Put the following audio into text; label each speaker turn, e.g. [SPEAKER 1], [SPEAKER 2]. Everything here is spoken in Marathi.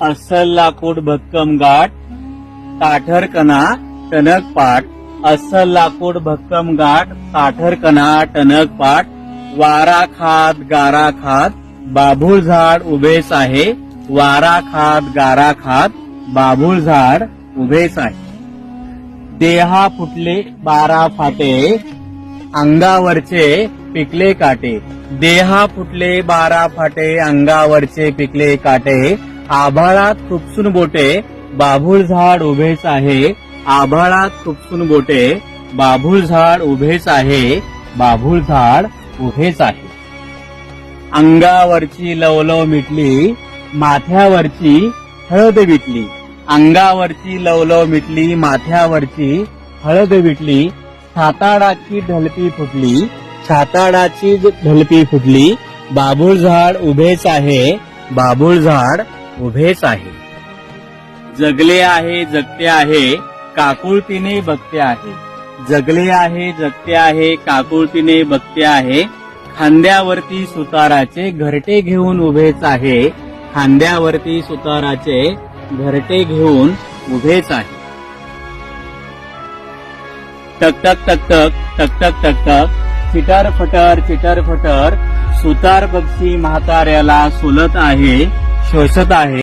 [SPEAKER 1] अस्सल लाकूड भक्कम गाठ, ताठर कणा टणक पाठ. अस्सल लाकूड भक्कम गाठ, ताठर कणा टणक पाठ. वारा खात गारा खात, बाभूळ झाड उभेच आहे. वारा खात गारा खात, बाभूळ झाड उभेच आहे. देहा फुटले 12 फाटे, अंगावरचे पिकले काटे. देहा फुटले 12 फाटे, अंगावरचे पिकले काटे. आभाळात खुपसून बोटे, बाभूळ झाड उभेच आहे. आभाळात खुपसून बोटे, बाभूळ झाड उभेच आहे. बाभूळ झाड उभेच आहे. अंगावरची लवलव मिटली, माथ्यावरची हळद विटली. अंगावरची लवलव मिटली, माथ्यावरची हळद विटली. छाताडाची ढलपी फुटली, छाताडाची ढलपी फुटली. बाभूळ झाड उभेच आहे. बाभूळ झाड उभेच आहे. जगले आहे जगते आहे, काकुळतीने बघते आहे. जगले आहे जगते आहे, काकुळतीने बघते आहे. खांद्यावरती सुताराचे घरटे घेऊन उभेच आहे. खांद्यावरती सुताराचे घरटे घेऊन उभेच आहे. टक टक टक टक टक टक टक टक, चिटर फटर सुतार पक्षी म्हाताऱ्याला सोलत आहे, शोषत आहे.